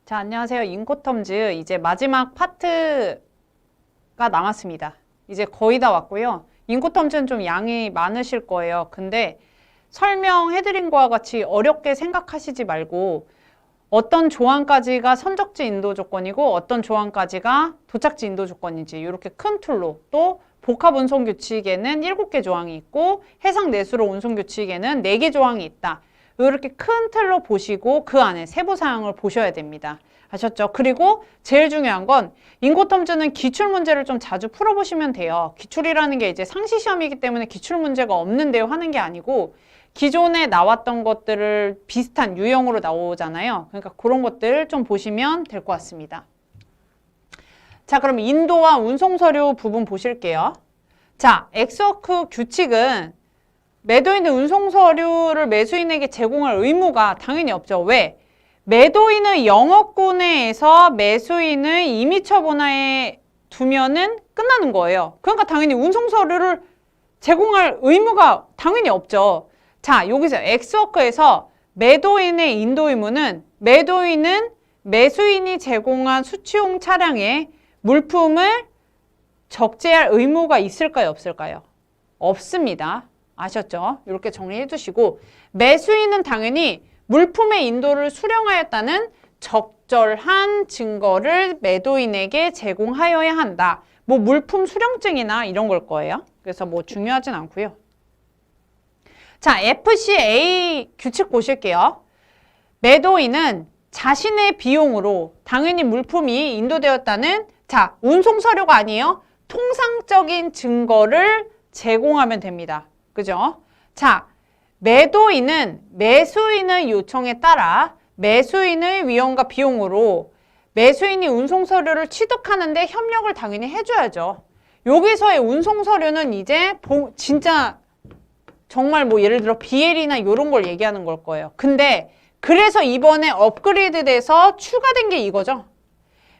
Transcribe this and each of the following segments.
자, 안녕하세요. 인코텀즈 이제 마지막 파트가 남았습니다. 이제 거의 다 왔고요. 인코텀즈는 좀 양이 많으실 거예요. 근데 설명해드린 거와 같이 어렵게 생각하시지 말고 어떤 조항까지가 선적지 인도 조건이고 어떤 조항까지가 도착지 인도 조건인지 이렇게 큰 틀로, 또 복합 운송 규칙에는 7개 조항이 있고 해상 내수로 운송 규칙에는 4개 조항이 있다. 이렇게 큰 틀로 보시고 그 안에 세부 사항을 보셔야 됩니다. 아셨죠? 그리고 제일 중요한 건 인코텀즈는 기출 문제를 좀 자주 풀어보시면 돼요. 기출이라는 게 이제 상시 시험이기 때문에 기출 문제가 없는데요 하는 게 아니고 기존에 나왔던 것들을 비슷한 유형으로 나오잖아요. 그러니까 그런 것들 좀 보시면 될 것 같습니다. 자, 그럼 인도와 운송 서류 부분 보실게요. 자, 엑스워크 규칙은 매도인의 운송 서류를 매수인에게 제공할 의무가 당연히 없죠. 왜? 매도인의 영업권 내에서 매수인의 임의처 본화에 두면은 끝나는 거예요. 그러니까 당연히 운송 서류를 제공할 의무가 당연히 없죠. 자, 여기서 엑스워크에서 매도인의 인도 의무는 매도인은 매수인이 제공한 수취용 차량에 물품을 적재할 의무가 있을까요? 없을까요? 없습니다. 아셨죠? 이렇게 정리해 주시고, 매수인은 당연히 물품의 인도를 수령하였다는 적절한 증거를 매도인에게 제공하여야 한다. 뭐 물품 수령증이나 이런 걸 거예요. 그래서 뭐 중요하진 않고요. 자, FCA 규칙 보실게요. 매도인은 자신의 비용으로 당연히 물품이 인도되었다는, 자, 운송 서류가 아니에요. 통상적인 증거를 제공하면 됩니다. 그죠? 자, 매도인은 매수인의 요청에 따라 매수인의 위험과 비용으로 매수인이 운송 서류를 취득하는데 협력을 당연히 해줘야죠. 여기서의 운송 서류는 이제 진짜 정말 뭐 예를 들어 BL이나 이런 걸 얘기하는 걸 거예요. 근데 그래서 이번에 업그레이드 돼서 추가된 게 이거죠.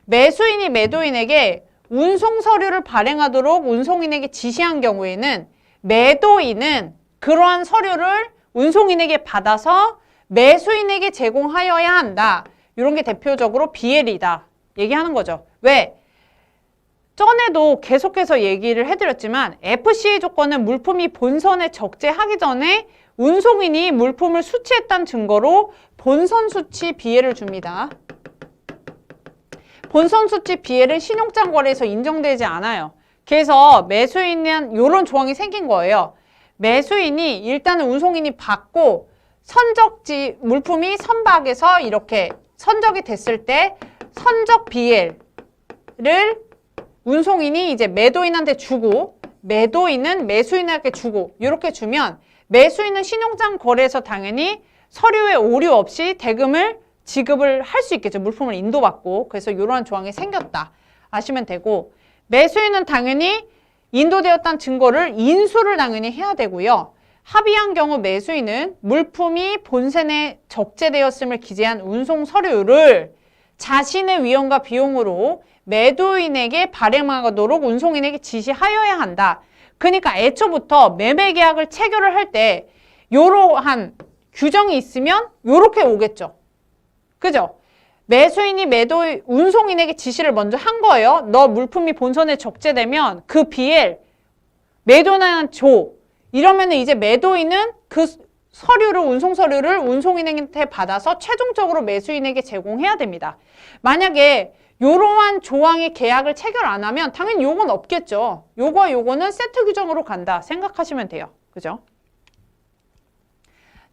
매수인이 매도인에게 운송 서류를 발행하도록 운송인에게 지시한 경우에는 매도인은 그러한 서류를 운송인에게 받아서 매수인에게 제공하여야 한다. 이런 게 대표적으로 BL이다. 얘기하는 거죠. 왜? 전에도 계속해서 얘기를 해드렸지만 FCA 조건은 물품이 본선에 적재하기 전에 운송인이 물품을 수취했다는 증거로 본선 수취 BL을 줍니다. 본선 수취 BL은 신용장 거래에서 인정되지 않아요. 그래서 매수인은 이런 조항이 생긴 거예요. 매수인이 일단은 운송인이 받고 선적지 물품이 선박에서 이렇게 선적이 됐을 때 선적 BL을 운송인이 이제 매도인한테 주고 매도인은 매수인에게 주고 이렇게 주면 매수인은 신용장 거래에서 당연히 서류에 오류 없이 대금을 지급을 할 수 있겠죠. 물품을 인도받고. 그래서 이러한 조항이 생겼다. 아시면 되고, 매수인은 당연히 인도되었다는 증거를 인수를 당연히 해야 되고요. 합의한 경우 매수인은 물품이 본선에 적재되었음을 기재한 운송 서류를 자신의 위험과 비용으로 매도인에게 발행하도록 운송인에게 지시하여야 한다. 그러니까 애초부터 매매 계약을 체결을 할 때 이러한 규정이 있으면 이렇게 오겠죠. 그죠? 매수인이 운송인에게 지시를 먼저 한 거예요. 너 물품이 본선에 적재되면 그 BL 매도인한테 줘. 이러면 이제 매도인은 그 서류를, 운송 서류를 운송인한테 받아서 최종적으로 매수인에게 제공해야 됩니다. 만약에 이러한 조항의 계약을 체결 안 하면 당연히 요건 없겠죠. 요거와 요거는 세트 규정으로 간다 생각하시면 돼요. 그죠?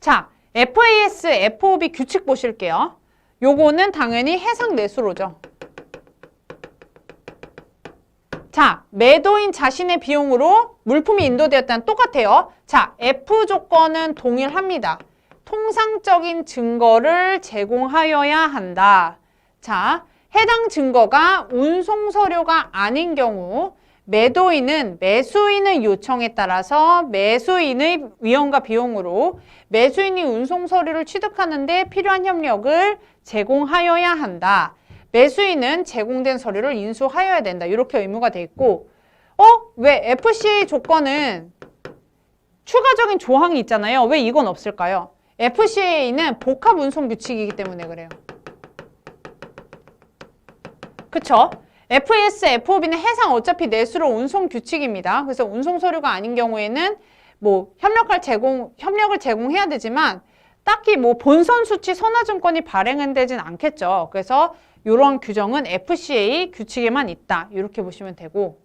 자, FAS, FOB 규칙 보실게요. 요거는 당연히 해상 내수로죠. 자, 매도인 자신의 비용으로 물품이 인도되었다는 똑같아요. 자, F 조건은 동일합니다. 통상적인 증거를 제공하여야 한다. 자, 해당 증거가 운송 서류가 아닌 경우 매도인은 매수인의 요청에 따라서 매수인의 위험과 비용으로 매수인이 운송 서류를 취득하는 데 필요한 협력을 제공하여야 한다. 매수인은 제공된 서류를 인수하여야 된다. 이렇게 의무가 돼 있고, 왜 FCA 조건은 추가적인 조항이 있잖아요. 왜 이건 없을까요? FCA는 복합 운송 규칙이기 때문에 그래요. 그쵸? FS, FOB는 해상 어차피 내수로 운송 규칙입니다. 그래서 운송 서류가 아닌 경우에는 뭐 협력을 제공해야 되지만 딱히 뭐 본선 수치 선화증권이 발행은 되진 않겠죠. 그래서 이런 규정은 FCA 규칙에만 있다. 이렇게 보시면 되고.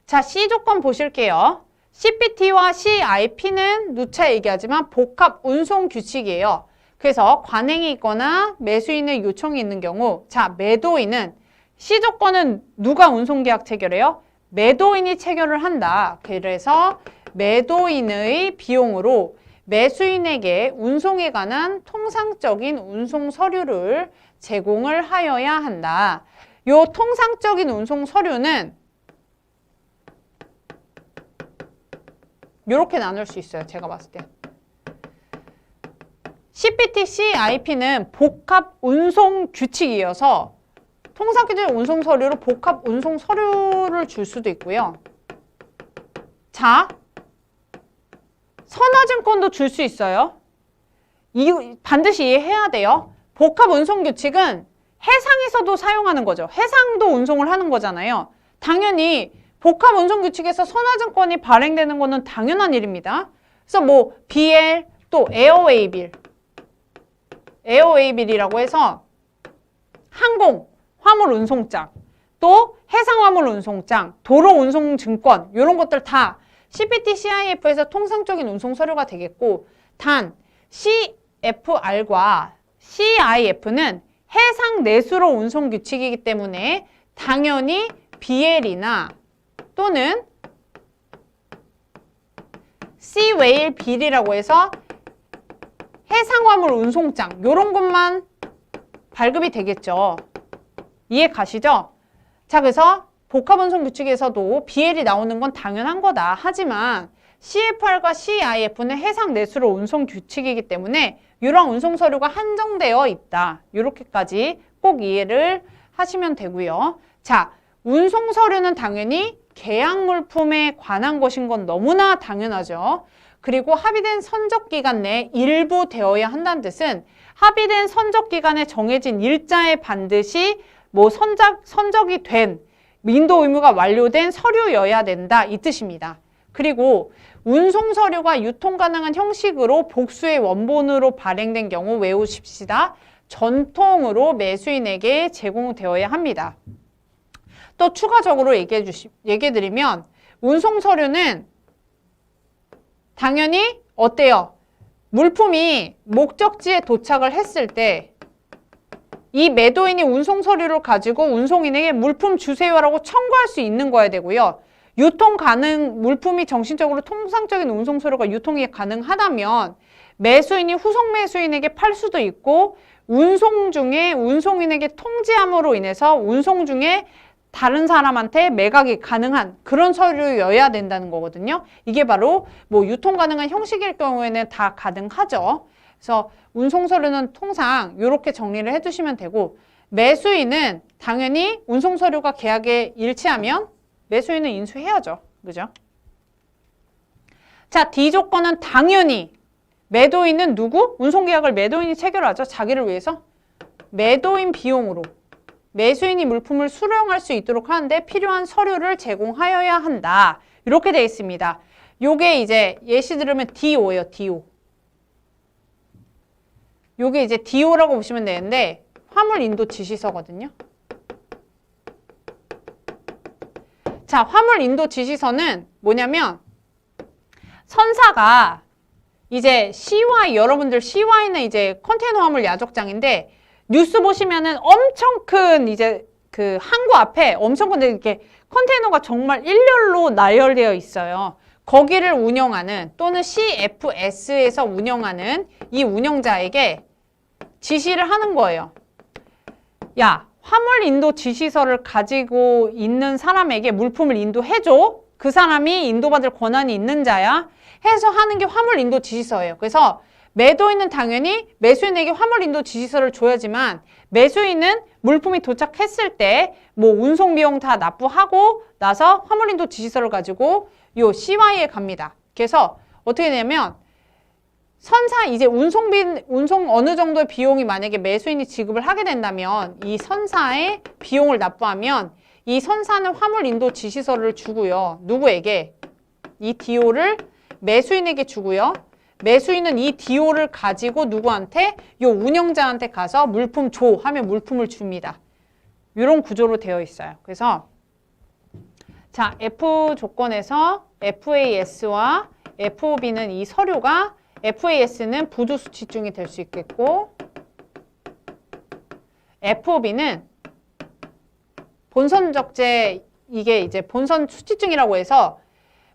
자, C 조건 보실게요. CPT와 CIP는 누차 얘기하지만 복합 운송 규칙이에요. 그래서 관행이 있거나 매수인의 요청이 있는 경우, 자, 매도인은 C 조건은 누가 운송계약 체결해요? 매도인이 체결을 한다. 그래서 매도인의 비용으로 매수인에게 운송에 관한 통상적인 운송 서류를 제공을 하여야 한다. 요 통상적인 운송 서류는 이렇게 나눌 수 있어요. 제가 봤을 때. CPT, CIP는 복합 운송 규칙이어서 통상적인 운송 서류로 복합 운송 서류를 줄 수도 있고요. 자, 선화증권도 줄 수 있어요. 반드시 이해해야 돼요. 복합 운송 규칙은 해상에서도 사용하는 거죠. 해상도 운송을 하는 거잖아요. 당연히 복합 운송 규칙에서 선화증권이 발행되는 거는 당연한 일입니다. 그래서 뭐 BL 또 에어웨이빌이라고 해서 항공 화물 운송장, 또 해상 화물 운송장, 도로 운송 증권 이런 것들 다 CPT, CIF에서 통상적인 운송 서류가 되겠고, 단 CFR과 CIF는 해상 내수로 운송 규칙이기 때문에 당연히 BL이나 또는 C웨일 빌이라고 해서 해상 화물 운송장 이런 것만 발급이 되겠죠. 이해 가시죠? 자, 그래서 복합운송 규칙에서도 BL이 나오는 건 당연한 거다. 하지만 CFR과 CIF는 해상 내수로 운송 규칙이기 때문에 이런 운송 서류가 한정되어 있다. 이렇게까지 꼭 이해를 하시면 되고요. 자, 운송 서류는 당연히 계약 물품에 관한 것인 건 너무나 당연하죠. 그리고 합의된 선적 기간 내에 일부 되어야 한다는 뜻은 합의된 선적 기간에 정해진 일자에 반드시 뭐 선적이 된 인도 의무가 완료된 서류여야 된다 이 뜻입니다. 그리고 운송 서류가 유통 가능한 형식으로 복수의 원본으로 발행된 경우 외우십시다. 전통으로 매수인에게 제공되어야 합니다. 또 추가적으로 얘기해 드리면 운송 서류는 당연히 어때요? 물품이 목적지에 도착을 했을 때 이 매도인이 운송 서류를 가지고 운송인에게 물품 주세요라고 청구할 수 있는 거야 되고요. 유통 가능 물품이 정신적으로 통상적인 운송 서류가 유통이 가능하다면 매수인이 후속 매수인에게 팔 수도 있고 운송 중에 운송인에게 통지함으로 인해서 운송 중에 다른 사람한테 매각이 가능한 그런 서류여야 된다는 거거든요. 이게 바로 뭐 유통 가능한 형식일 경우에는 다 가능하죠. 그래서 운송 서류는 통상 이렇게 정리를 해두시면 되고, 매수인은 당연히 운송 서류가 계약에 일치하면 매수인은 인수해야죠. 그죠? 자, D 조건은 당연히 매도인은 누구? 운송계약을 매도인이 체결하죠. 자기를 위해서. 매도인 비용으로 매수인이 물품을 수령할 수 있도록 하는데 필요한 서류를 제공하여야 한다. 이렇게 되어 있습니다. 요게 이제 예시 들으면 DO예요. DO. 요게 이제 DO라고 보시면 되는데 화물 인도 지시서거든요. 자, 화물 인도 지시서는 뭐냐면 선사가 이제 CY, 여러분들 CY는 이제 컨테이너 화물 야적장인데 뉴스 보시면은 엄청 큰 이제 그 항구 앞에 엄청 큰 이렇게 컨테이너가 정말 일렬로 나열되어 있어요. 거기를 운영하는 또는 CFS에서 운영하는 이 운영자에게 지시를 하는 거예요. 야, 화물 인도 지시서를 가지고 있는 사람에게 물품을 인도해줘. 그 사람이 인도받을 권한이 있는 자야. 해서 하는 게 화물 인도 지시서예요. 그래서 매도인은 당연히 매수인에게 화물 인도 지시서를 줘야지만 매수인은 물품이 도착했을 때 뭐 운송 비용 다 납부하고 나서 화물 인도 지시서를 가지고 요 CY에 갑니다. 그래서 어떻게 되냐면 선사 이제 운송 어느 정도의 비용이 만약에 매수인이 지급을 하게 된다면 이 선사의 비용을 납부하면 이 선사는 화물 인도 지시서를 주고요. 누구에게? 이 DO를 매수인에게 주고요. 매수인은 이 DO를 가지고 누구한테? 요 운영자한테 가서 물품 줘 하면 물품을 줍니다. 이런 구조로 되어 있어요. 그래서 자, F 조건에서 FAS와 FOB는 이 서류가 FAS는 부두 수치증이 될 수 있겠고 FOB는 본선 적재 이게 이제 본선 수치증이라고 해서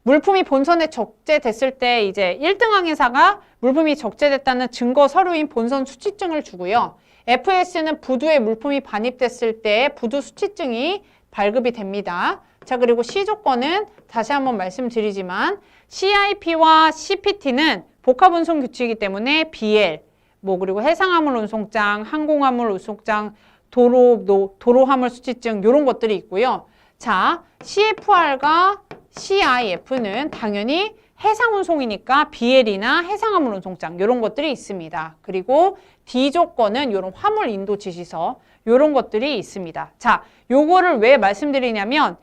물품이 본선에 적재됐을 때 이제 1등 항해사가 물품이 적재됐다는 증거 서류인 본선 수치증을 주고요. FS는 부두에 물품이 반입됐을 때 부두 수치증이 발급이 됩니다. 자, 그리고 C 조건은 다시 한번 말씀드리지만 CIP와 CPT는 복합운송 규칙이기 때문에 BL, 뭐 그리고 해상화물 운송장, 항공화물 운송장, 도로화물 수치증 이런 것들이 있고요. 자, CFR과 CIF는 당연히 해상운송이니까 BL이나 해상화물 운송장 이런 것들이 있습니다. 그리고 D 조건은 이런 화물 인도 지시서 이런 것들이 있습니다. 자, 요거를 왜 말씀드리냐면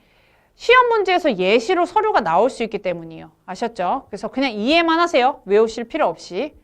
시험 문제에서 예시로 서류가 나올 수 있기 때문이에요. 아셨죠? 그래서 그냥 이해만 하세요. 외우실 필요 없이.